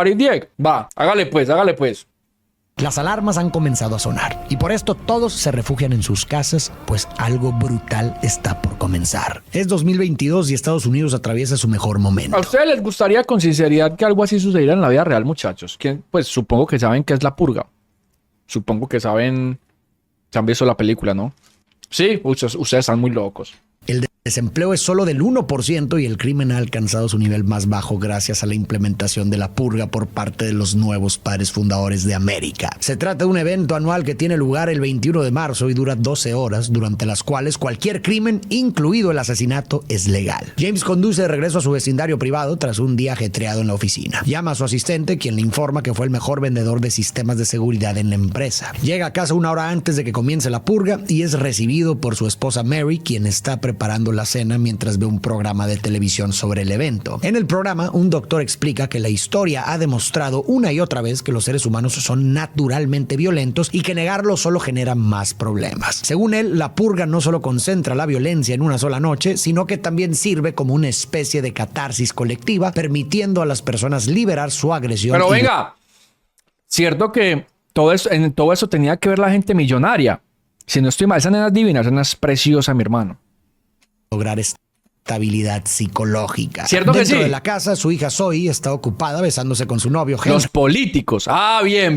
París 10. Va, hágale pues, hágale pues. Las alarmas han comenzado a sonar y por esto todos se refugian en sus casas, pues algo brutal está por comenzar. Es 2022 y Estados Unidos atraviesa su mejor momento. ¿A ustedes les gustaría con sinceridad que algo así sucediera en la vida real, muchachos? Pues supongo que saben qué es la purga. Supongo que saben, se han visto la película, ¿no? Sí, ustedes están muy locos. El desempleo es solo del 1% y el crimen ha alcanzado su nivel más bajo gracias a la implementación de la purga por parte de los nuevos padres fundadores de América. Se trata de un evento anual que tiene lugar el 21 de marzo y dura 12 horas, durante las cuales cualquier crimen, incluido el asesinato, es legal. James conduce de regreso a su vecindario privado tras un día ajetreado en la oficina. Llama a su asistente, quien le informa que fue el mejor vendedor de sistemas de seguridad en la empresa. Llega a casa una hora antes de que comience la purga y es recibido por su esposa Mary, quien está preparando la cena mientras ve un programa de televisión sobre el evento. En el programa, un doctor explica que la historia ha demostrado una y otra vez que los seres humanos son naturalmente violentos y que negarlo solo genera más problemas. Según él, la purga no solo concentra la violencia en una sola noche, sino que también sirve como una especie de catarsis colectiva, permitiendo a las personas liberar su agresión. Pero venga, cierto que en todo eso tenía que ver la gente millonaria. Si no estoy mal, esa nena es divina, esa nena es preciosa, mi hermano. Lograr estabilidad psicológica. ¿Cierto que sí? Dentro de la casa, su hija Zoe está ocupada besándose con su novio Henry. Los políticos. Ah, bien.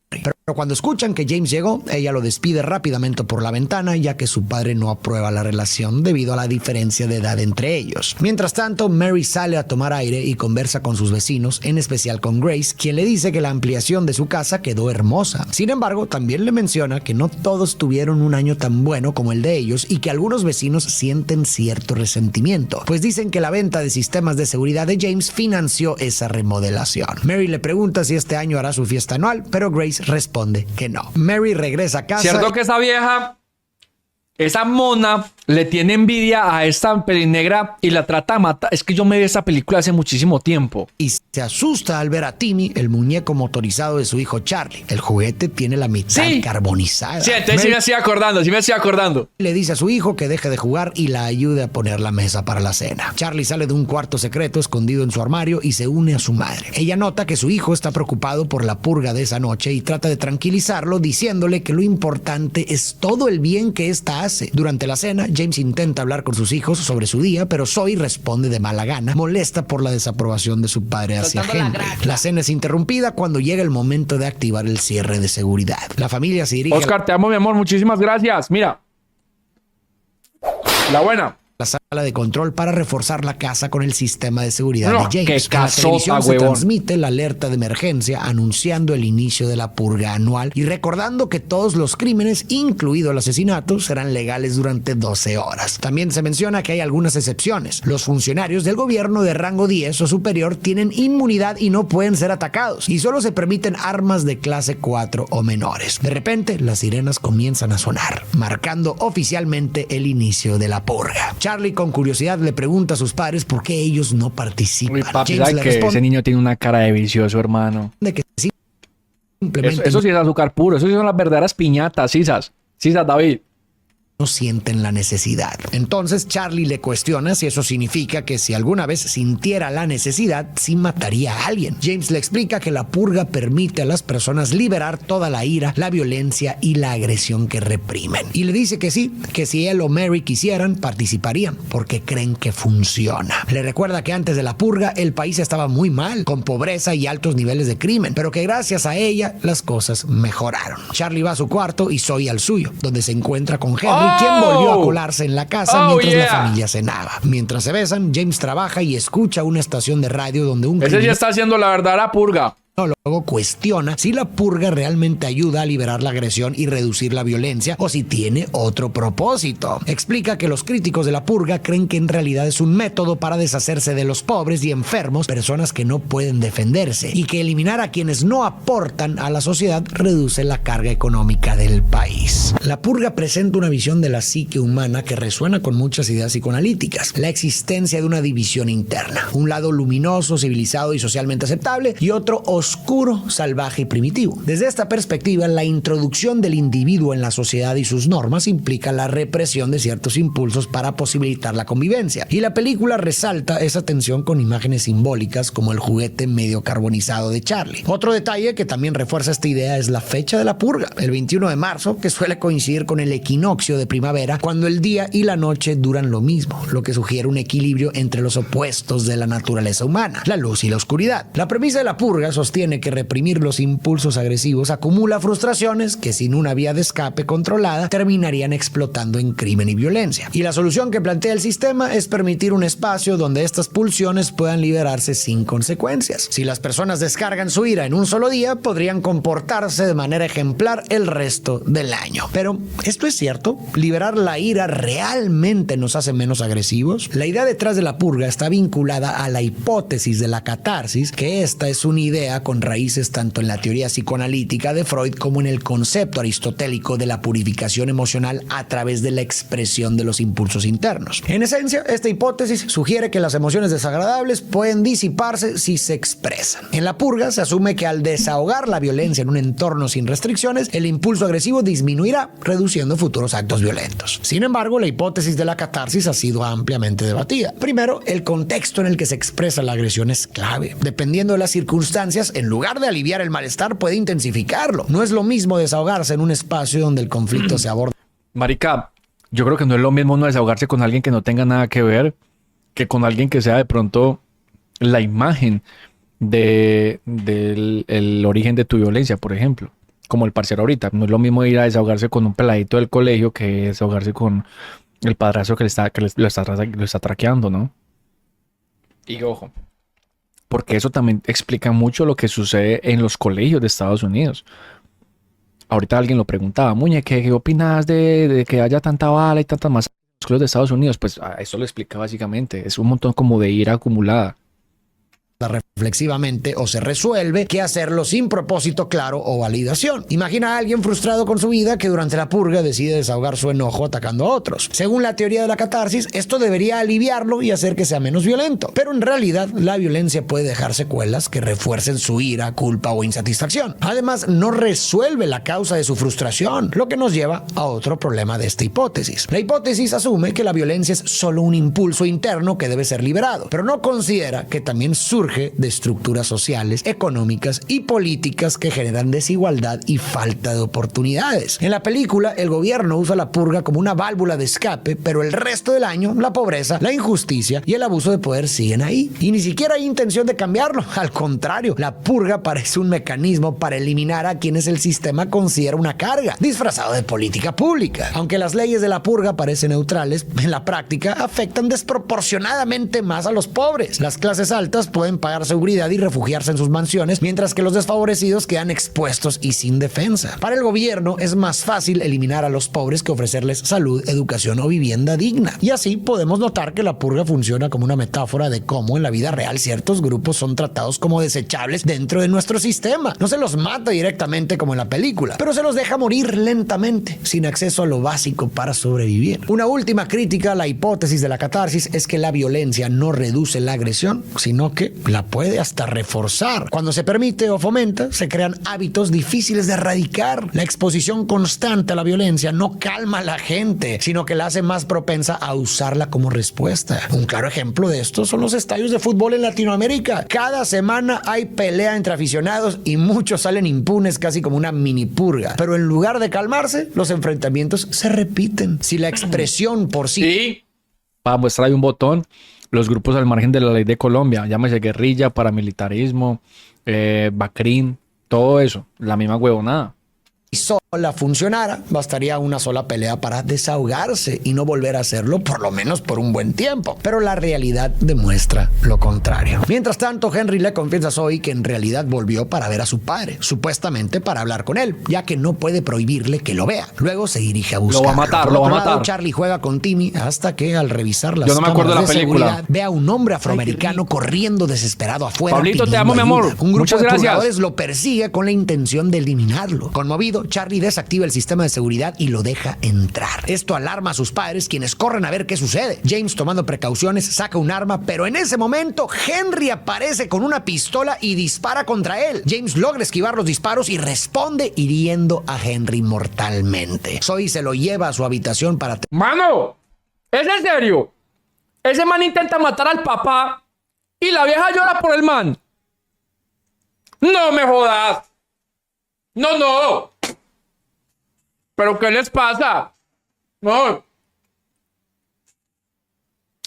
Pero cuando escuchan que James llegó, ella lo despide rápidamente por la ventana, ya que su padre no aprueba la relación debido a la diferencia de edad entre ellos. Mientras tanto, Mary sale a tomar aire y conversa con sus vecinos, en especial con Grace, quien le dice que la ampliación de su casa quedó hermosa. Sin embargo, también le menciona que no todos tuvieron un año tan bueno como el de ellos y que algunos vecinos sienten cierto resentimiento, pues dicen que la venta de sistemas de seguridad de James financió esa remodelación. Mary le pregunta si este año hará su fiesta anual, pero Grace responde que no. Mary regresa a casa. ¿Cierto que esa vieja, esa mona, le tiene envidia a esta pelinegra y la trata de matar? Es que yo me vi esa película hace muchísimo tiempo. Y se asusta al ver a Timmy, el muñeco motorizado de su hijo Charlie. El juguete tiene la mitad carbonizada. Sí, entonces sí me estoy acordando. Le dice a su hijo que deje de jugar y la ayude a poner la mesa para la cena. Charlie sale de un cuarto secreto escondido en su armario y se une a su madre. Ella nota que su hijo está preocupado por la purga de esa noche y trata de tranquilizarlo diciéndole que lo importante es todo el bien que ésta hace. Durante la cena, James intenta hablar con sus hijos sobre su día, pero Zoe responde de mala gana, molesta por la desaprobación de su padre hacia Henry. La cena es interrumpida cuando llega el momento de activar el cierre de seguridad. La familia se dirige... Oscar, te amo, mi amor, muchísimas gracias. Mira, la buena. La sala de control para reforzar la casa con el sistema de seguridad No, de James. qué En la casota, televisión se huevón. transmite la alerta de emergencia anunciando el inicio de la purga anual y recordando que todos los crímenes, incluido el asesinato, serán legales durante 12 horas. También se menciona que hay algunas excepciones. Los funcionarios del gobierno de rango 10 o superior tienen inmunidad y no pueden ser atacados, y solo se permiten armas de clase 4 o menores. De repente, las sirenas comienzan a sonar, marcando oficialmente el inicio de la purga. Charlie, con curiosidad, le pregunta a sus padres por qué ellos no participan. Uy, papi, James ¿sabes le que responde ese niño tiene una cara de vicioso, hermano? que simplemente Eso sí es azúcar puro. Eso sí son las verdaderas piñatas, sisas, David. no sienten la necesidad. Entonces Charlie le cuestiona si eso significa que si alguna vez sintiera la necesidad, sí mataría a alguien. James le explica que la purga permite a las personas liberar toda la ira, la violencia y la agresión que reprimen. Y le dice que sí, que si él o Mary quisieran, participarían, porque creen que funciona. Le recuerda que antes de la purga, el país estaba muy mal, con pobreza y altos niveles de crimen, pero que gracias a ella, las cosas mejoraron. Charlie va a su cuarto y Zoe al suyo, donde se encuentra con Henry, quien volvió a colarse en la casa mientras la familia cenaba. Mientras se besan, James trabaja y escucha una estación de radio donde un Ese ya está haciendo la verdadera purga. Luego cuestiona si la purga realmente ayuda a liberar la agresión y reducir la violencia o si tiene otro propósito. Explica que los críticos de la purga creen que en realidad es un método para deshacerse de los pobres y enfermos, personas que no pueden defenderse, y que eliminar a quienes no aportan a la sociedad reduce la carga económica del país. La purga presenta una visión de la psique humana que resuena con muchas ideas psicoanalíticas. La existencia de una división interna, un lado luminoso, civilizado y socialmente aceptable, y otro oscuro oscuro, salvaje y primitivo. Desde esta perspectiva, la introducción del individuo en la sociedad y sus normas implica la represión de ciertos impulsos para posibilitar la convivencia. Y la película resalta esa tensión con imágenes simbólicas como el juguete medio carbonizado de Charlie. Otro detalle que también refuerza esta idea es la fecha de la purga, el 21 de marzo, que suele coincidir con el equinoccio de primavera, cuando el día y la noche duran lo mismo, lo que sugiere un equilibrio entre los opuestos de la naturaleza humana, la luz y la oscuridad. La premisa de la purga sostiene que reprimir los impulsos agresivos acumula frustraciones que sin una vía de escape controlada terminarían explotando en crimen y violencia. Y la solución que plantea el sistema es permitir un espacio donde estas pulsiones puedan liberarse sin consecuencias. Si las personas descargan su ira en un solo día, podrían comportarse de manera ejemplar el resto del año. Pero, ¿esto es cierto? ¿Liberar la ira realmente nos hace menos agresivos? La idea detrás de la purga está vinculada a la hipótesis de la catarsis, que esta es una idea con raíces tanto en la teoría psicoanalítica de Freud como en el concepto aristotélico de la purificación emocional a través de la expresión de los impulsos internos. En esencia, esta hipótesis sugiere que las emociones desagradables pueden disiparse si se expresan. En la purga se asume que al desahogar la violencia en un entorno sin restricciones, el impulso agresivo disminuirá, reduciendo futuros actos violentos. Sin embargo, la hipótesis de la catarsis ha sido ampliamente debatida. Primero, el contexto en el que se expresa la agresión es clave. Dependiendo de las circunstancias, en lugar de aliviar el malestar, puede intensificarlo. No es lo mismo desahogarse en un espacio donde el conflicto se aborda. Marica, yo creo que no es lo mismo no desahogarse con alguien que no tenga nada que ver que con alguien que sea de pronto la imagen del el origen de tu violencia, por ejemplo. Como el parcero ahorita. No es lo mismo ir a desahogarse con un peladito del colegio que desahogarse con el padrastro lo está traqueando, ¿no? Y ojo, porque eso también explica mucho lo que sucede en los colegios de Estados Unidos. Ahorita alguien lo preguntaba, Muñe, ¿qué opinas de que haya tanta bala y tantas masacres en los colegios de Estados Unidos? Pues eso lo explica básicamente. Es un montón como de ira acumulada. Reflexivamente o se resuelve que hacerlo sin propósito claro o validación. Imagina a alguien frustrado con su vida que durante la purga decide desahogar su enojo atacando a otros. Según la teoría de la catarsis, esto debería aliviarlo y hacer que sea menos violento. Pero en realidad, la violencia puede dejar secuelas que refuercen su ira, culpa o insatisfacción. Además, no resuelve la causa de su frustración, lo que nos lleva a otro problema de esta hipótesis. La hipótesis asume que la violencia es solo un impulso interno que debe ser liberado, pero no considera que también surge de estructuras sociales, económicas y políticas que generan desigualdad y falta de oportunidades. En la película, el gobierno usa la purga como una válvula de escape, pero el resto del año, la pobreza, la injusticia y el abuso de poder siguen ahí. Y ni siquiera hay intención de cambiarlo. Al contrario, la purga parece un mecanismo para eliminar a quienes el sistema considera una carga, disfrazado de política pública. Aunque las leyes de la purga parecen neutrales, en la práctica afectan desproporcionadamente más a los pobres. Las clases altas pueden pagar seguridad y refugiarse en sus mansiones, mientras que los desfavorecidos quedan expuestos y sin defensa. Para el gobierno es más fácil eliminar a los pobres que ofrecerles salud, educación o vivienda digna. Y así podemos notar que la purga funciona como una metáfora de cómo en la vida real ciertos grupos son tratados como desechables dentro de nuestro sistema. No se los mata directamente como en la película, pero se los deja morir lentamente, sin acceso a lo básico para sobrevivir. Una última crítica a la hipótesis de la catarsis es que la violencia no reduce la agresión, sino que la puede hasta reforzar. Cuando se permite o fomenta, se crean hábitos difíciles de erradicar. La exposición constante a la violencia no calma a la gente, sino que la hace más propensa a usarla como respuesta. Un claro ejemplo de esto son los estadios de fútbol en Latinoamérica. Cada semana hay pelea entre aficionados y muchos salen impunes, casi como una mini purga. Pero en lugar de calmarse, los enfrentamientos se repiten. Si la expresión por sí... Y para mostrar ahí un botón, los grupos al margen de la ley de Colombia, llámese guerrilla, paramilitarismo, Bacrín, todo eso, la misma huevonada. sola funcionara, bastaría una sola pelea para desahogarse y no volver a hacerlo por lo menos por un buen tiempo. Pero la realidad demuestra lo contrario. Mientras tanto, Henry le confiesa a Zoe que en realidad volvió para ver a su padre, supuestamente para hablar con él, ya que no puede prohibirle que lo vea. Luego se dirige a buscarlo. Lo va a matar, lo va a matar. Charlie juega con Timmy hasta que al revisar las Yo no me acuerdo de la película. ve a un hombre afroamericano corriendo desesperado afuera. Pablito, te amo, mi amor. Un grupo Muchas de gracias. jugadores lo persigue con la intención de eliminarlo. Conmovido, rápido, Charlie desactiva el sistema de seguridad y lo deja entrar. Esto alarma a sus padres, quienes corren a ver qué sucede. James, tomando precauciones, saca un arma, pero en ese momento Henry aparece con una pistola y dispara contra él. James logra esquivar los disparos y responde hiriendo a Henry mortalmente. Zoe se lo lleva a su habitación para... ¡Mano! ¿Es en serio? Ese man intenta matar al papá y la vieja llora por el man. ¡No me jodas! ¡No! ¿Pero qué les pasa? No.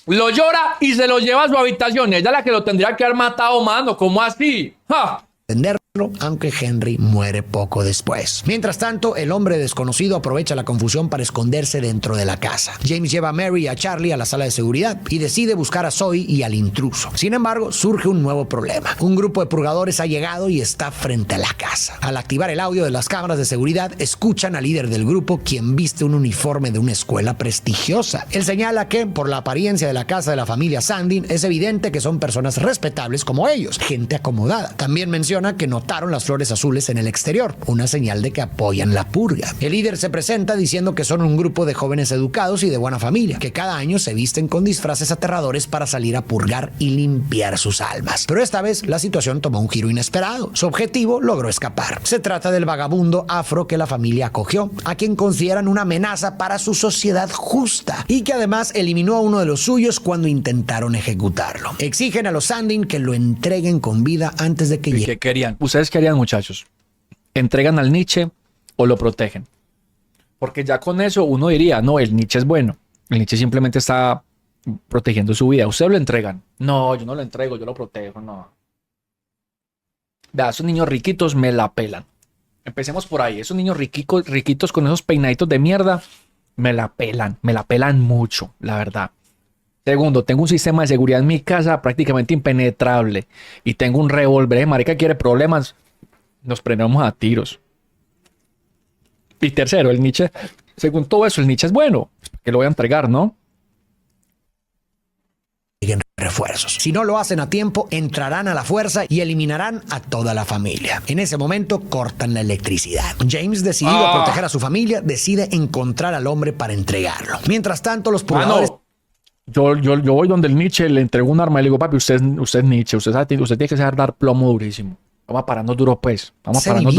Lo llora y se lo lleva a su habitación. Ella es la que lo tendría que haber matado, mano. ¿Cómo así? ¡Ja! Entenderlo, aunque Henry muere poco después. Mientras tanto, el hombre desconocido aprovecha la confusión para esconderse dentro de la casa. James lleva a Mary y a Charlie a la sala de seguridad y decide buscar a Zoe y al intruso. Sin embargo, surge un nuevo problema. Un grupo de purgadores ha llegado y está frente a la casa. Al activar el audio de las cámaras de seguridad, escuchan al líder del grupo, quien viste un uniforme de una escuela prestigiosa. Él señala que, por la apariencia de la casa de la familia Sandin, es evidente que son personas respetables como ellos, gente acomodada. También menciona que notaron las flores azules en el exterior, una señal de que apoyan la purga. El líder se presenta diciendo que son un grupo de jóvenes educados y de buena familia, que cada año se visten con disfraces aterradores para salir a purgar y limpiar sus almas. Pero esta vez la situación tomó un giro inesperado. Su objetivo logró escapar. Se trata del vagabundo afro que la familia acogió, a quien consideran una amenaza para su sociedad justa y que además eliminó a uno de los suyos cuando intentaron ejecutarlo. Exigen a los Sandin que lo entreguen con vida antes de que llegue. Querían. ¿Ustedes qué harían, muchachos? ¿Entregan al Nietzsche o lo protegen? Porque ya con eso uno diría, no, el Nietzsche es bueno. El Nietzsche simplemente está protegiendo su vida. ¿Ustedes lo entregan? No, yo no lo entrego, yo lo protejo, no. Vea, esos niños riquitos me la pelan. Empecemos por ahí. Esos niños riquitos con esos peinaditos de mierda, me la pelan mucho, la verdad. Segundo, tengo un sistema de seguridad en mi casa prácticamente impenetrable. Y tengo un revólver. Marica quiere problemas, nos prendemos a tiros. Y tercero, el Nietzsche, según todo eso, el Nietzsche es bueno. Que lo voy a entregar, ¿no? Refuerzos. Si no lo hacen a tiempo, entrarán a la fuerza y eliminarán a toda la familia. En ese momento cortan la electricidad. James, decidido a proteger a su familia, decide encontrar al hombre para entregarlo. Mientras tanto, los purgadores... Yo voy donde el Nietzsche, le entrego un arma y le digo, papi, usted es Nietzsche, usted tiene que saber dar plomo durísimo. Vamos a pararnos duro, pues. Vamos a pararnos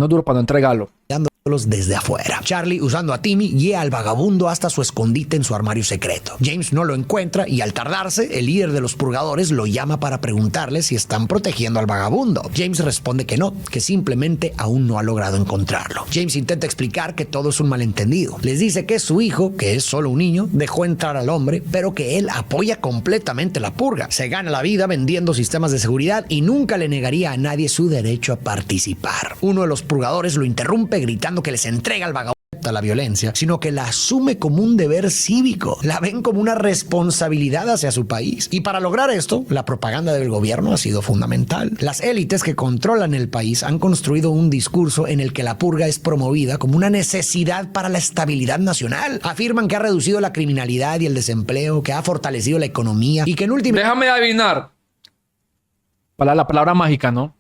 duro para no entregarlo. Desde afuera. Charlie, usando a Timmy, guía al vagabundo hasta su escondite en su armario secreto. James no lo encuentra y al tardarse, el líder de los purgadores lo llama para preguntarle si están protegiendo al vagabundo. James responde que no, que simplemente aún no ha logrado encontrarlo. James intenta explicar que todo es un malentendido. Les dice que su hijo, que es solo un niño, dejó entrar al hombre, pero que él apoya completamente la purga. Se gana la vida vendiendo sistemas de seguridad y nunca le negaría a nadie su derecho a participar. Uno de los purgadores lo interrumpe gritando que les entrega al vagabundo a la violencia, sino que la asume como un deber cívico. La ven como una responsabilidad hacia su país. Y para lograr esto, la propaganda del gobierno ha sido fundamental. Las élites que controlan el país han construido un discurso en el que la purga es promovida como una necesidad para la estabilidad nacional. Afirman que ha reducido la criminalidad y el desempleo, que ha fortalecido la economía y que en última... Déjame adivinar. Para la palabra mágica, ¿no?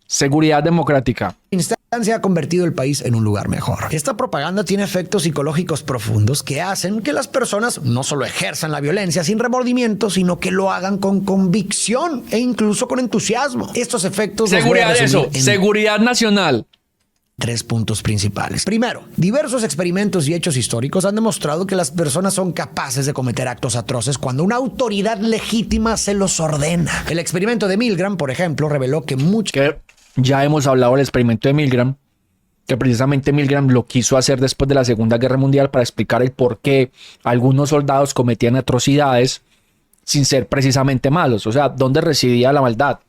Seguridad democrática. Instancia ha convertido el país en un lugar mejor. Esta propaganda tiene efectos psicológicos profundos que hacen que las personas no solo ejerzan la violencia sin remordimiento, sino que lo hagan con convicción e incluso con entusiasmo. Estos efectos... Seguridad nacional. 3 puntos principales. Primero, diversos experimentos y hechos históricos han demostrado que las personas son capaces de cometer actos atroces cuando una autoridad legítima se los ordena. El experimento de Milgram, por ejemplo, reveló que ya hemos hablado del experimento de Milgram, que precisamente Milgram lo quiso hacer después de la Segunda Guerra Mundial para explicar el por qué algunos soldados cometían atrocidades sin ser precisamente malos. O sea, ¿dónde residía la maldad?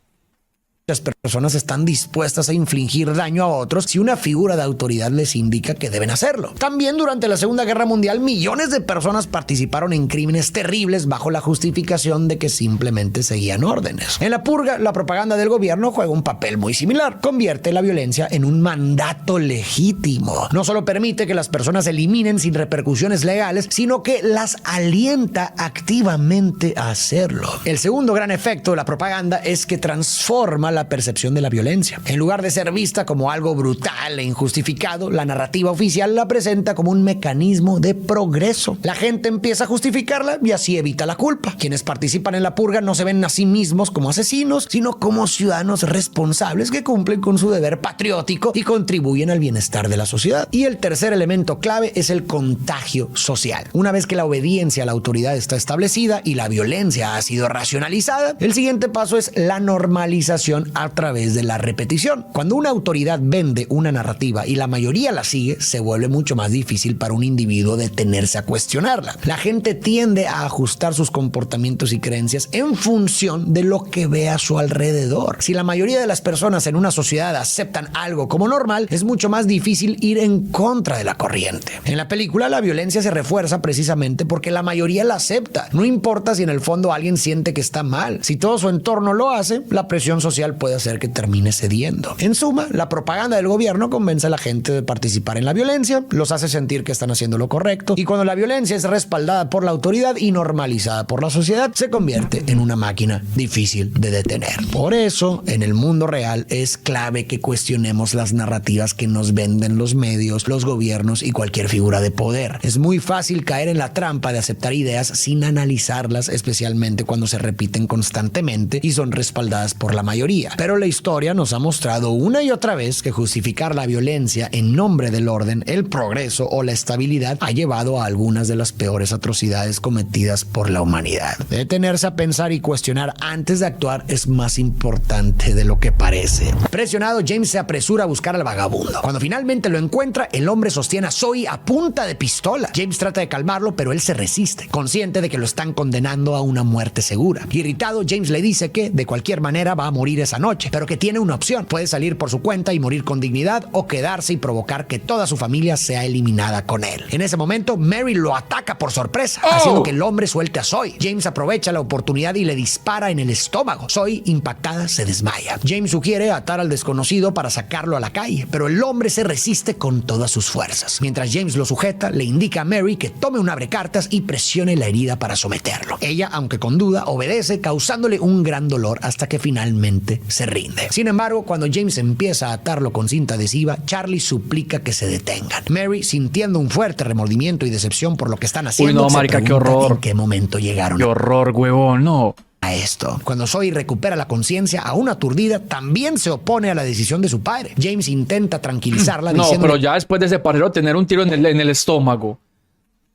Las personas están dispuestas a infligir daño a otros si una figura de autoridad les indica que deben hacerlo. También durante la Segunda Guerra Mundial, millones de personas participaron en crímenes terribles bajo la justificación de que simplemente seguían órdenes. En la purga, la propaganda del gobierno juega un papel muy similar. Convierte la violencia en un mandato legítimo. No solo permite que las personas eliminen sin repercusiones legales, sino que las alienta activamente a hacerlo. El segundo gran efecto de la propaganda es que transforma la percepción de la violencia. En lugar de ser vista como algo brutal e injustificado, la narrativa oficial la presenta como un mecanismo de progreso. La gente empieza a justificarla y así evita la culpa. Quienes participan en la purga no se ven a sí mismos como asesinos, sino como ciudadanos responsables que cumplen con su deber patriótico y contribuyen al bienestar de la sociedad. Y el tercer elemento clave es el contagio social. Una vez que la obediencia a la autoridad está establecida y la violencia ha sido racionalizada, el siguiente paso es la normalización a través de la repetición. Cuando una autoridad vende una narrativa y la mayoría la sigue, se vuelve mucho más difícil para un individuo detenerse a cuestionarla. La gente tiende a ajustar sus comportamientos y creencias en función de lo que ve a su alrededor. Si la mayoría de las personas en una sociedad aceptan algo como normal, es mucho más difícil ir en contra de la corriente. En la película, la violencia se refuerza precisamente porque la mayoría la acepta. No importa si en el fondo alguien siente que está mal. Si todo su entorno lo hace, la presión social puede hacer que termine cediendo. En suma, la propaganda del gobierno convence a la gente de participar en la violencia, los hace sentir que están haciendo lo correcto, y cuando la violencia es respaldada por la autoridad y normalizada por la sociedad, se convierte en una máquina difícil de detener. Por eso, en el mundo real es clave que cuestionemos las narrativas que nos venden los medios, los gobiernos y cualquier figura de poder. Es muy fácil caer en la trampa de aceptar ideas sin analizarlas, especialmente cuando se repiten constantemente y son respaldadas por la mayoría. Pero la historia nos ha mostrado una y otra vez que justificar la violencia en nombre del orden, el progreso o la estabilidad ha llevado a algunas de las peores atrocidades cometidas por la humanidad. Detenerse a pensar y cuestionar antes de actuar es más importante de lo que parece. Presionado, James se apresura a buscar al vagabundo. Cuando finalmente lo encuentra, el hombre sostiene a Zoe a punta de pistola. James trata de calmarlo, pero él se resiste, consciente de que lo están condenando a una muerte segura. Irritado, James le dice que, de cualquier manera, va a morir esa noche, pero que tiene una opción. Puede salir por su cuenta y morir con dignidad, o quedarse y provocar que toda su familia sea eliminada con él. En ese momento, Mary lo ataca por sorpresa, haciendo que el hombre suelte a Zoe. James aprovecha la oportunidad y le dispara en el estómago. Zoe, impactada, se desmaya. James sugiere atar al desconocido para sacarlo a la calle, pero el hombre se resiste con todas sus fuerzas. Mientras James lo sujeta, le indica a Mary que tome un abrecartas y presione la herida para someterlo. Ella, aunque con duda, obedece, causándole un gran dolor hasta que finalmente se rinde. Sin embargo, cuando James empieza a atarlo con cinta adhesiva, Charlie suplica que se detengan. Mary, sintiendo un fuerte remordimiento y decepción por lo que están haciendo, Uy, no, marica, qué horror. ¿En qué momento llegaron? Qué horror, huevón, no. A esto. Cuando Zoe recupera la conciencia, aún aturdida, también se opone a la decisión de su padre. James intenta tranquilizarla No, diciéndole pero ya después de ese parcero tener un tiro en el estómago.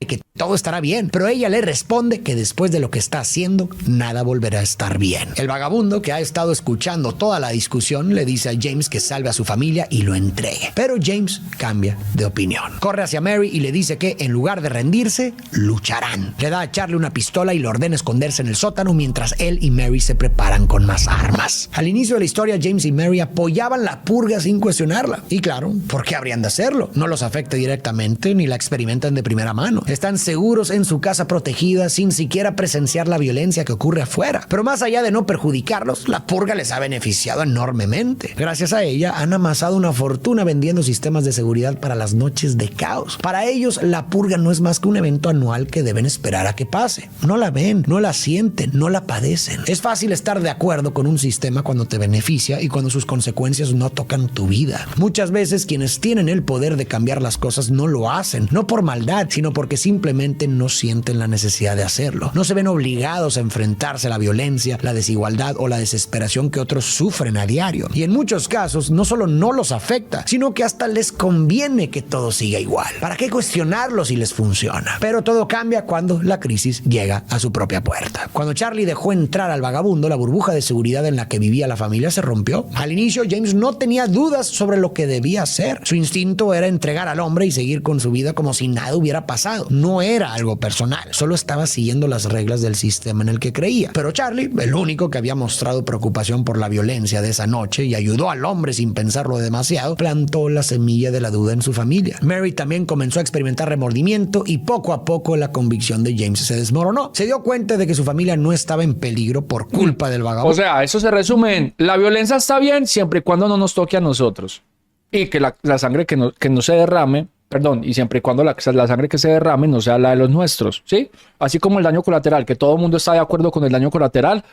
que todo estará bien, pero ella le responde que después de lo que está haciendo, nada volverá a estar bien. El vagabundo, que ha estado escuchando toda la discusión, le dice a James que salve a su familia y lo entregue. Pero James cambia de opinión. Corre hacia Mary y le dice que, en lugar de rendirse, lucharán. Le da a Charlie una pistola y le ordena esconderse en el sótano mientras él y Mary se preparan con más armas. Al inicio de la historia, James y Mary apoyaban la purga sin cuestionarla. Y claro, ¿por qué habrían de hacerlo? No los afecta directamente ni la experimentan de primera mano. Están seguros en su casa protegida sin siquiera presenciar la violencia que ocurre afuera. Pero más allá de no perjudicarlos, la purga les ha beneficiado enormemente. Gracias a ella han amasado una fortuna vendiendo sistemas de seguridad para las noches de caos. Para ellos, la purga no es más que un evento anual que deben esperar a que pase. No la ven, no la sienten, no la padecen. Es fácil estar de acuerdo con un sistema cuando te beneficia y cuando sus consecuencias no tocan tu vida. Muchas veces quienes tienen el poder de cambiar las cosas no lo hacen, no por maldad, sino porque simplemente no sienten la necesidad de hacerlo. No se ven obligados a enfrentarse a la violencia, la desigualdad o la desesperación que otros sufren a diario. Y en muchos casos no solo no los afecta, sino que hasta les conviene que todo siga igual. ¿Para qué cuestionarlo si les funciona? Pero todo cambia cuando la crisis llega a su propia puerta. Cuando Charlie dejó entrar al vagabundo, la burbuja de seguridad en la que vivía la familia se rompió. Al inicio, James no tenía dudas sobre lo que debía hacer. Su instinto era entregar al hombre y seguir con su vida como si nada hubiera pasado. No era algo personal, solo estaba siguiendo las reglas del sistema en el que creía. Pero Charlie, el único que había mostrado preocupación por la violencia de esa noche y ayudó al hombre sin pensarlo demasiado, plantó la semilla de la duda en su familia. Mary también comenzó a experimentar remordimiento y poco a poco la convicción de James se desmoronó. Se dio cuenta de que su familia no estaba en peligro por culpa del vagabundo. O sea, eso se resume en: la violencia está bien siempre y cuando no nos toque a nosotros. Y que la sangre que no se derrame, perdón, y siempre y cuando la sangre que se derrame no sea la de los nuestros, ¿sí? Así como el daño colateral, que todo el mundo está de acuerdo con el daño colateral,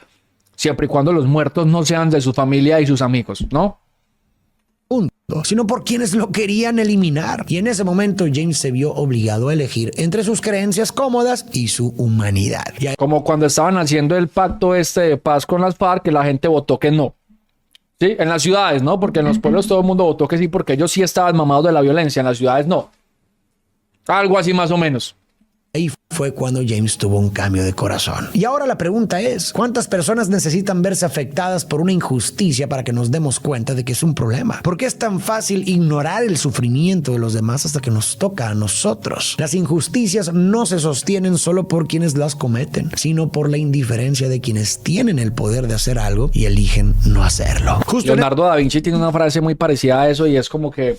siempre y cuando los muertos no sean de su familia y sus amigos, ¿no? Sino por quienes lo querían eliminar. Y en ese momento James se vio obligado a elegir entre sus creencias cómodas y su humanidad. Como cuando estaban haciendo el pacto este de paz con las FARC, que la gente votó que no. Sí, en las ciudades, ¿no? Porque en los pueblos todo el mundo votó que sí, porque ellos sí estaban mamados de la violencia, en las ciudades no. Algo así más o menos. Ahí fue cuando James tuvo un cambio de corazón. Y ahora la pregunta es, ¿cuántas personas necesitan verse afectadas por una injusticia para que nos demos cuenta de que es un problema? ¿Por qué es tan fácil ignorar el sufrimiento de los demás hasta que nos toca a nosotros? Las injusticias no se sostienen solo por quienes las cometen, sino por la indiferencia de quienes tienen el poder de hacer algo y eligen no hacerlo. Leonardo da Vinci tiene una frase muy parecida a eso y es como que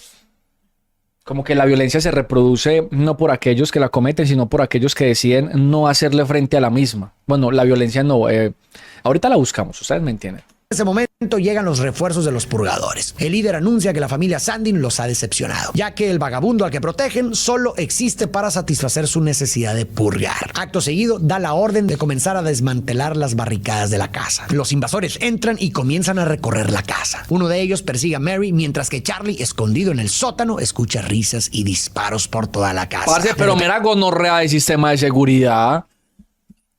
la violencia se reproduce no por aquellos que la cometen, sino por aquellos que deciden no hacerle frente a la misma. Bueno, la violencia no. Ahorita la buscamos, ustedes me entienden. En ese momento llegan los refuerzos de los purgadores. El líder anuncia que la familia Sandin los ha decepcionado, ya que el vagabundo al que protegen solo existe para satisfacer su necesidad de purgar. Acto seguido, da la orden de comenzar a desmantelar las barricadas de la casa. Los invasores entran y comienzan a recorrer la casa. Uno de ellos persigue a Mary, mientras que Charlie, escondido en el sótano, escucha risas y disparos por toda la casa. Parce, pero mera gonorrea de sistema de seguridad.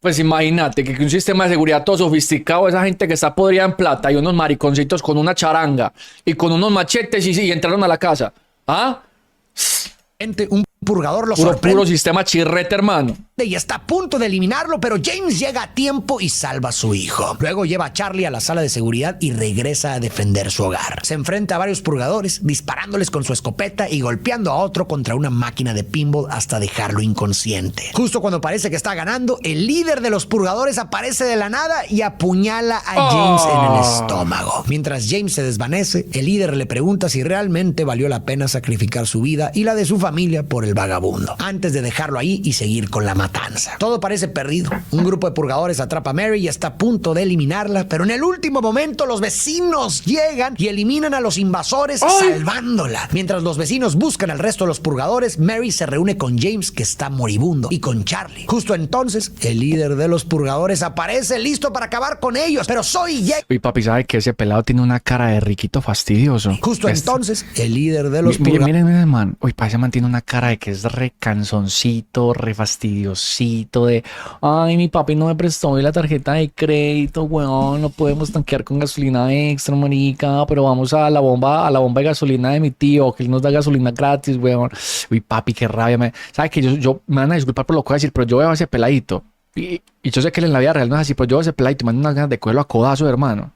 Pues imagínate que un sistema de seguridad todo sofisticado, esa gente que está podrida en plata y unos mariconcitos con una charanga y con unos machetes y entraron a la casa. ¿Ah? Un purgador lo sorprende. Puro sistema chirrete, hermano. Y está a punto de eliminarlo, pero James llega a tiempo y salva a su hijo. Luego lleva a Charlie a la sala de seguridad y regresa a defender su hogar. Se enfrenta a varios purgadores, disparándoles con su escopeta y golpeando a otro contra una máquina de pinball hasta dejarlo inconsciente. Justo cuando parece que está ganando, el líder de los purgadores aparece de la nada y apuñala a James en el estómago. Mientras James se desvanece, el líder le pregunta si realmente valió la pena sacrificar su vida y la de su familia por el vagabundo, antes de dejarlo ahí y seguir con la matanza. Todo parece perdido. Un grupo de purgadores atrapa a Mary y está a punto de eliminarla, pero en el último momento los vecinos llegan y eliminan a los invasores, salvándola. Mientras los vecinos buscan al resto de los purgadores, Mary se reúne con James, que está moribundo, y con Charlie. Justo entonces, el líder de los purgadores aparece listo para acabar con ellos, pero Zoe llega. Uy, papi, ¿sabe que ese pelado tiene una cara de riquito fastidioso? Justo entonces, el líder de los purgadores... Miren, man. Uy, pa, ese man tiene una cara de que es re canzoncito, re fastidiosito, de ay, mi papi no me prestó hoy la tarjeta de crédito, weón, no podemos tanquear con gasolina extra, marica, pero vamos a la bomba de gasolina de mi tío, que él nos da gasolina gratis, weón. Uy, papi, qué rabia. ¿Sabe que yo me van a disculpar por lo que voy a decir, pero yo veo a ese peladito y yo sé que él en la vida real no es así, pero yo veo a ese peladito y me dan unas ganas de cogerlo a codazo, hermano.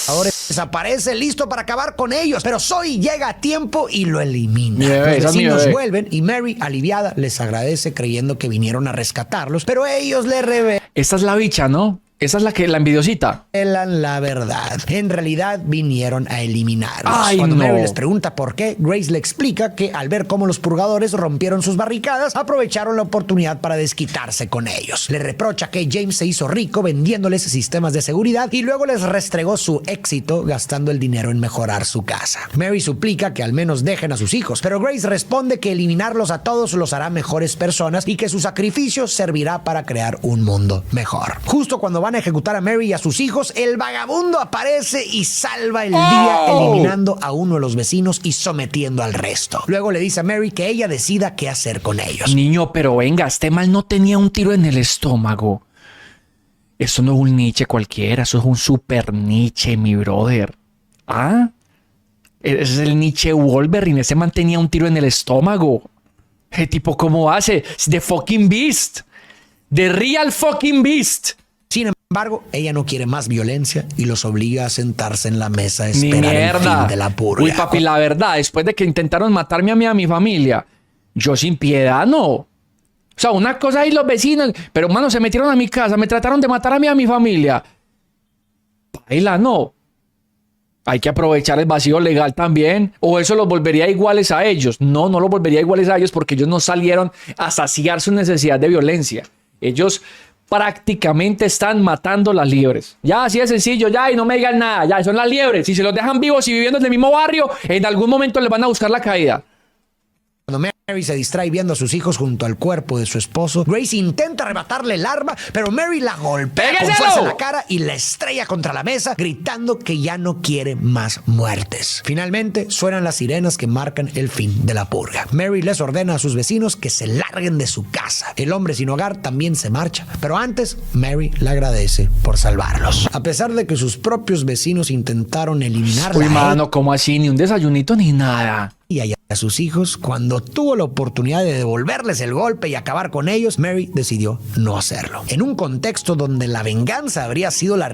Ahora desaparece listo para acabar con ellos, pero Zoe llega a tiempo y lo elimina. Bebé, los vecinos vuelven y Mary, aliviada, les agradece creyendo que vinieron a rescatarlos, pero ellos le revelan. Esta es la bicha, ¿no? Esa es la envidiosita. La verdad. En realidad vinieron a eliminarlos. Ay, Cuando no. Mary les pregunta por qué, Grace le explica que al ver cómo los purgadores rompieron sus barricadas, aprovecharon la oportunidad para desquitarse con ellos. Le reprocha que James se hizo rico vendiéndoles sistemas de seguridad y luego les restregó su éxito gastando el dinero en mejorar su casa. Mary suplica que al menos dejen a sus hijos, pero Grace responde que eliminarlos a todos los hará mejores personas y que su sacrificio servirá para crear un mundo mejor. Justo cuando van a ejecutar a Mary y a sus hijos, el vagabundo aparece y salva el día, eliminando a uno de los vecinos y sometiendo al resto. Luego le dice a Mary que ella decida qué hacer con ellos. Niño, pero venga, este mal no tenía un tiro en el estómago. Eso no es un Nietzsche cualquiera, eso es un super Nietzsche, mi brother. ¿Ah? Ese es el Nietzsche Wolverine, ese man tenía un tiro en el estómago. ¿Qué tipo cómo hace? The fucking beast. The real fucking beast. Sin embargo, ella no quiere más violencia y los obliga a sentarse en la mesa a esperar el fin de la purga. Uy, papi, la verdad, después de que intentaron matarme a mí y a mi familia, yo sin piedad no. O sea, una cosa ahí los vecinos, pero mano, se metieron a mi casa, me trataron de matar a mí y a mi familia. Baila, no. Hay que aprovechar el vacío legal también. O eso los volvería iguales a ellos. No, no los volvería iguales a ellos porque ellos no salieron a saciar su necesidad de violencia. Ellos prácticamente están matando las liebres. Ya, así de sencillo, ya, y no me digan nada, ya, son las liebres. Si se los dejan vivos y viviendo en el mismo barrio, en algún momento les van a buscar la caída. Cuando Mary se distrae viendo a sus hijos junto al cuerpo de su esposo. Grace intenta arrebatarle el arma, pero Mary la golpea con fuerza en la cara y la estrella contra la mesa, gritando que ya no quiere más muertes. Finalmente, suenan las sirenas que marcan el fin de la purga. Mary les ordena a sus vecinos que se larguen de su casa. El hombre sin hogar también se marcha, pero antes, Mary le agradece por salvarlos. A pesar de que sus propios vecinos intentaron eliminarla, Uy, mano, ¿cómo así? Ni un desayunito ni nada. y a sus hijos, cuando tuvo la oportunidad de devolverles el golpe y acabar con ellos, Mary decidió no hacerlo. En un contexto donde la venganza habría sido la